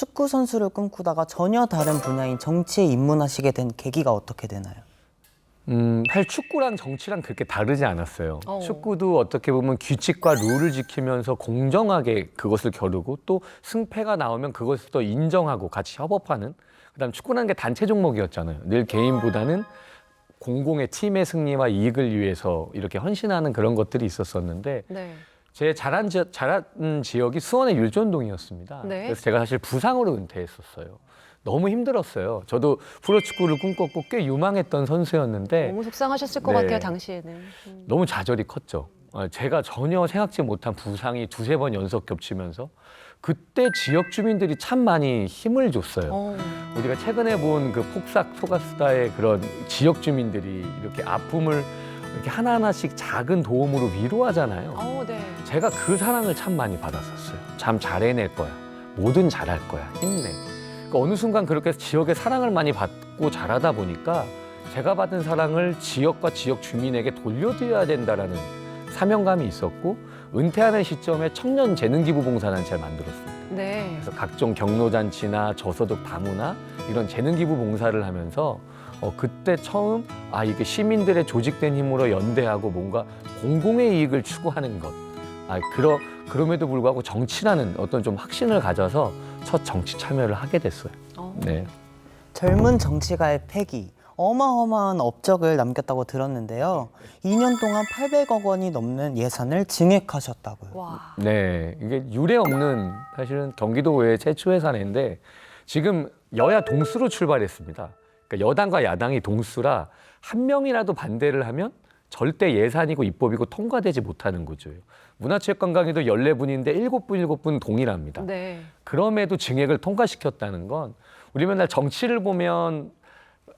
축구 선수를 꿈꾸다가 전혀 다른 분야인 정치에 입문하시게 된 계기가 어떻게 되나요? 사실 축구랑 정치랑 그렇게 다르지 않았어요. 어. 축구도 어떻게 보면 규칙과 룰을 지키면서 공정하게 그것을 겨루고 또 승패가 나오면 그것을 또 인정하고 같이 협업하는. 그다음 축구라는 게 단체 종목이었잖아요. 늘 개인보다는 공공의 팀의 승리와 이익을 위해서 이렇게 헌신하는 그런 것들이 있었었는데 네. 제 자란 지역이 수원의 율전동이었습니다. 네. 그래서 제가 사실 부상으로 은퇴했었어요. 너무 힘들었어요. 저도 프로축구를 꿈꿨고 꽤 유망했던 선수였는데 너무 속상하셨을 것 네. 같아요, 당시에는. 너무 좌절이 컸죠. 제가 전혀 생각지 못한 부상이 두세 번 연속 겹치면서 그때 지역 주민들이 참 많이 힘을 줬어요. 어. 우리가 최근에 본 그 폭삭 소가수다의 그런 지역 주민들이 이렇게 아픔을 이렇게 하나하나씩 작은 도움으로 위로하잖아요. 네. 제가 그 사랑을 참 많이 받았었어요. 참 잘해낼 거야. 뭐든 잘할 거야. 힘내. 그러니까 어느 순간 그렇게 지역의 사랑을 많이 받고 자라다 보니까 제가 받은 사랑을 지역과 지역 주민에게 돌려드려야 된다라는 사명감이 있었고 은퇴하는 시점에 청년 재능기부봉사단체를 만들었습니다. 네. 그래서 각종 경로잔치나 저소득 다문화 이런 재능기부 봉사를 하면서 그때 처음 이게 시민들의 조직된 힘으로 연대하고 뭔가 공공의 이익을 추구하는 것. 그럼에도 불구하고 정치라는 어떤 좀 확신을 가져서 첫 정치 참여를 하게 됐어요. 네. 젊은 정치가의 패기, 어마어마한 업적을 남겼다고 들었는데요. 2년 동안 800억 원이 넘는 예산을 증액하셨다고요. 와. 네, 이게 유례 없는 사실은 경기도 외에 최초의 사례인데 지금 여야 동수로 출발했습니다. 그러니까 여당과 야당이 동수라 한 명이라도 반대를 하면 절대 예산이고 입법이고 통과되지 못하는 구조예요. 문화체육관광위도 14분인데 7분 동일합니다. 네. 그럼에도 증액을 통과시켰다는 건 우리 맨날 정치를 보면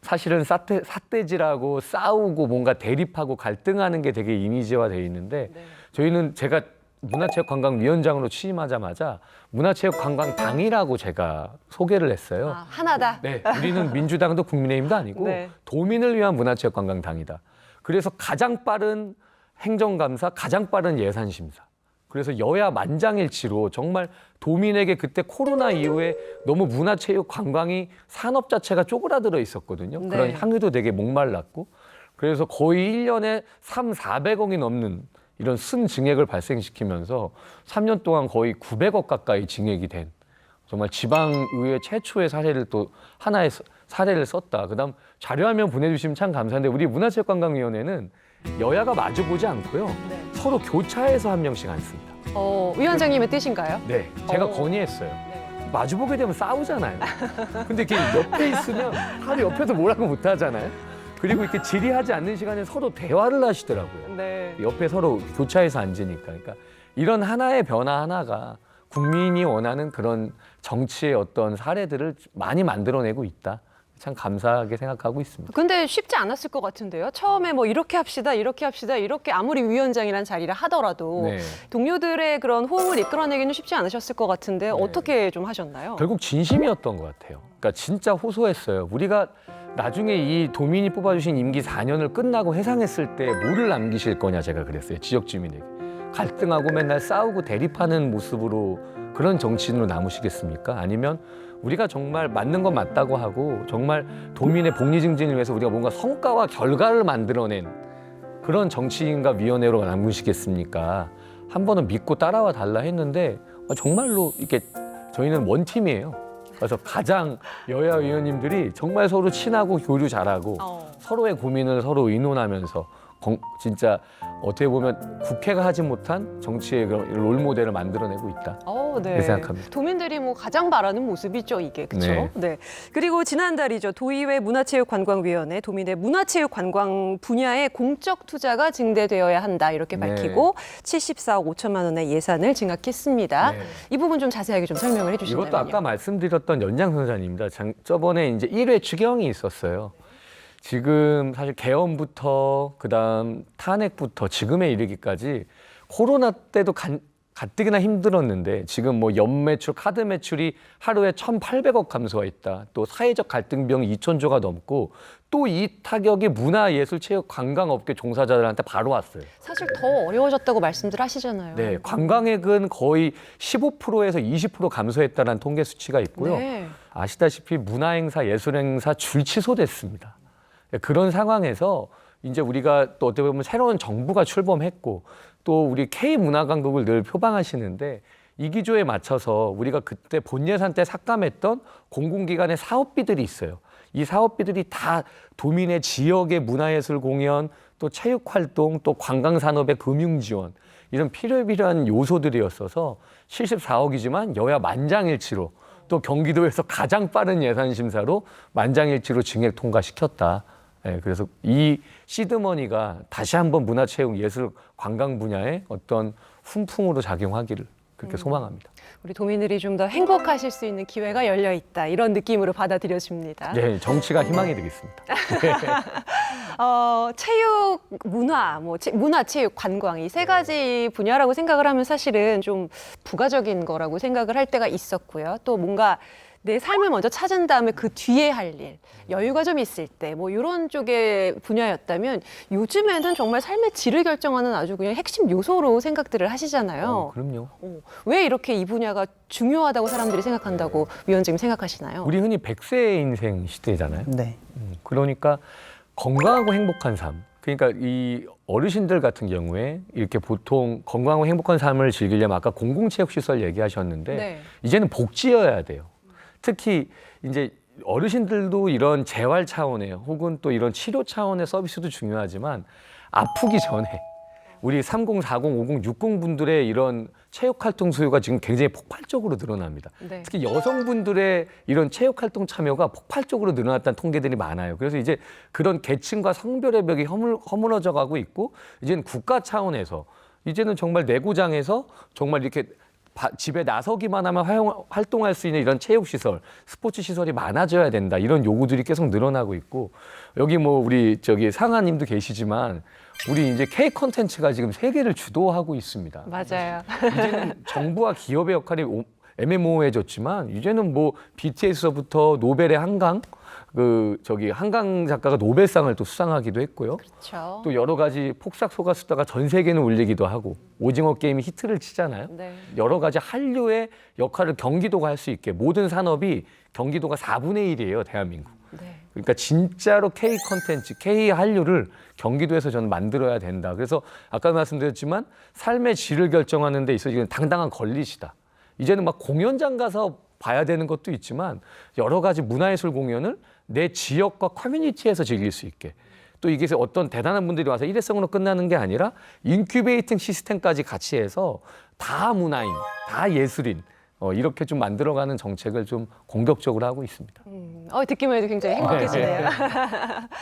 사실은 삿대질하고 싸우고 뭔가 대립하고 갈등하는 게 되게 이미지화되어 있는데 네. 저희는 제가 문화체육관광위원장으로 취임하자마자 문화체육관광당이라고 제가 소개를 했어요. 하나다. 네, 우리는 민주당도 국민의힘도 아니고 네. 도민을 위한 문화체육관광당이다. 그래서 가장 빠른 행정감사, 가장 빠른 예산심사. 그래서 여야 만장일치로 정말 도민에게 그때 코로나 이후에 너무 문화체육 관광이 산업 자체가 쪼그라들어 있었거든요. 네. 그런 향유도 되게 목말랐고 그래서 거의 1년에 400억이 넘는 이런 순증액을 발생시키면서 3년 동안 거의 900억 가까이 증액이 된 정말 지방의회 최초의 사례를 또 하나의 사례를 썼다. 그다음 자료화면 보내주시면 참 감사한데 우리 문화체육관광위원회는 여야가 마주보지 않고요. 네. 서로 교차해서 한 명씩 앉습니다. 위원장님의 뜻인가요? 네, 제가 어. 건의했어요. 네. 마주보게 되면 싸우잖아요. 근데 이렇게 옆에 있으면 바로 옆에서 뭐라고 못하잖아요. 그리고 이렇게 질의하지 않는 시간에 서로 대화를 하시더라고요. 네. 옆에 서로 교차해서 앉으니까. 그러니까 이런 하나의 변화 하나가 국민이 원하는 그런 정치의 어떤 사례들을 많이 만들어내고 있다. 참 감사하게 생각하고 있습니다. 근데 쉽지 않았을 것 같은데요. 처음에 뭐 이렇게 합시다, 이렇게 합시다, 이렇게 아무리 위원장이란 자리를 하더라도 네. 동료들의 그런 호응을 이끌어내기는 쉽지 않으셨을 것 같은데 네. 어떻게 좀 하셨나요? 결국 진심이었던 것 같아요. 그러니까 진짜 호소했어요. 우리가 나중에 이 도민이 뽑아주신 임기 4년을 끝나고 해상했을 때 뭐를 남기실 거냐 제가 그랬어요. 지역 주민에게. 갈등하고 맨날 싸우고 대립하는 모습으로 그런 정치인으로 남으시겠습니까? 아니면 우리가 정말 맞는 건 맞다고 하고 정말 도민의 복리 증진을 위해서 우리가 뭔가 성과와 결과를 만들어낸 그런 정치인과 위원회로 남으시겠습니까? 한 번은 믿고 따라와 달라 했는데 정말로 이렇게 저희는 원팀이에요. 그래서 가장 여야 의원님들이 정말 서로 친하고 교류 잘하고 서로의 고민을 서로 의논하면서 진짜 어떻게 보면 국회가 하지 못한 정치의 그런 롤모델을 만들어내고 있다. 네. 그렇게 생각합니다. 도민들이 뭐 가장 바라는 모습이죠, 이게. 그렇죠? 네. 네. 그리고 지난달이죠. 도의회 문화체육관광위원회 도민의 문화체육관광 분야에 공적 투자가 증대되어야 한다. 이렇게 네. 밝히고 74억 5천만 원의 예산을 증액했습니다. 네. 이 부분 좀 자세하게 좀 설명을 해 주시면 이것도 아까 말씀드렸던 연장선상입니다. 저번에 이제 1회 추경이 있었어요. 지금 사실 개헌부터 그다음 탄핵부터 지금에 이르기까지 코로나 때도 가뜩이나 힘들었는데 지금 뭐 연매출, 카드 매출이 하루에 1,800억 감소했다. 또 사회적 갈등 비용이 2,000조가 넘고 또 이 타격이 문화예술, 체육, 관광업계 종사자들한테 바로 왔어요. 사실 더 어려워졌다고 말씀들 하시잖아요. 네, 관광액은 거의 15%에서 20% 감소했다는 통계 수치가 있고요. 네. 아시다시피 문화행사, 예술행사 줄 취소됐습니다. 그런 상황에서 이제 우리가 또 어떻게 보면 새로운 정부가 출범했고 또 우리 K문화강국을 늘 표방하시는데 이 기조에 맞춰서 우리가 그때 본 예산 때 삭감했던 공공기관의 사업비들이 있어요. 이 사업비들이 다 도민의 지역의 문화예술 공연, 또 체육활동, 또 관광산업의 금융지원 이런 필요한 요소들이었어서 74억이지만 여야 만장일치로 또 경기도에서 가장 빠른 예산 심사로 만장일치로 증액 통과시켰다. 네, 그래서 이 시드머니가 다시 한번 문화체육, 예술, 관광 분야에 어떤 훈풍으로 작용하기를 그렇게 소망합니다. 우리 도민들이 좀 더 행복하실 수 있는 기회가 열려 있다. 이런 느낌으로 받아들여집니다. 네, 정치가 희망이 되겠습니다. 체육, 문화, 문화, 체육, 관광 이 세 가지 분야라고 생각을 하면 사실은 좀 부가적인 거라고 생각을 할 때가 있었고요. 또 뭔가 내 삶을 먼저 찾은 다음에 그 뒤에 할 일, 여유가 좀 있을 때 뭐 이런 쪽의 분야였다면 요즘에는 정말 삶의 질을 결정하는 아주 그냥 핵심 요소로 생각들을 하시잖아요. 그럼요. 왜 이렇게 이 분야가 중요하다고 사람들이 생각한다고 위원장님 생각하시나요? 우리 흔히 100세의 인생 시대잖아요. 네. 그러니까 건강하고 행복한 삶. 그러니까 이 어르신들 같은 경우에 이렇게 보통 건강하고 행복한 삶을 즐기려면 아까 공공체육시설 얘기하셨는데 네. 이제는 복지여야 돼요. 특히 이제 어르신들도 이런 재활 차원의 혹은 또 이런 치료 차원의 서비스도 중요하지만 아프기 전에 우리 30, 40, 50, 60 분들의 이런 체육활동 수요가 지금 굉장히 폭발적으로 늘어납니다. 네. 특히 여성분들의 이런 체육활동 참여가 폭발적으로 늘어났다는 통계들이 많아요. 그래서 이제 그런 계층과 성별의 벽이 허물어져 가고 있고 이제는 국가 차원에서 이제는 정말 내구장에서 정말 이렇게 집에 나서기만 하면 활동할 수 있는 이런 체육시설, 스포츠시설이 많아져야 된다. 이런 요구들이 계속 늘어나고 있고 여기 뭐 우리 상하님도 계시지만 우리 이제 K 콘텐츠가 지금 세계를 주도하고 있습니다. 맞아요. 이제는 정부와 기업의 역할이 애매모호해졌지만 이제는 뭐 BTS서부터 노벨의 한강 한강 작가가 노벨상을 또 수상하기도 했고요. 그렇죠. 또 여러 가지 폭삭 속았수다가 전 세계는 울리기도 하고 오징어 게임이 히트를 치잖아요. 네. 여러 가지 한류의 역할을 경기도가 할 수 있게 모든 산업이 경기도가 4분의 1이에요, 대한민국. 네. 그러니까 진짜로 K 콘텐츠, K 한류를 경기도에서 저는 만들어야 된다. 그래서 아까 말씀드렸지만 삶의 질을 결정하는 데 있어서 이건 당당한 권리시다. 이제는 막 공연장 가서 봐야 되는 것도 있지만 여러 가지 문화예술 공연을 내 지역과 커뮤니티에서 즐길 수 있게 또 이게 어떤 대단한 분들이 와서 일회성으로 끝나는 게 아니라 인큐베이팅 시스템까지 같이 해서 다 문화인, 다 예술인 이렇게 좀 만들어가는 정책을 좀 공격적으로 하고 있습니다. 듣기만 해도 굉장히 행복해지네요.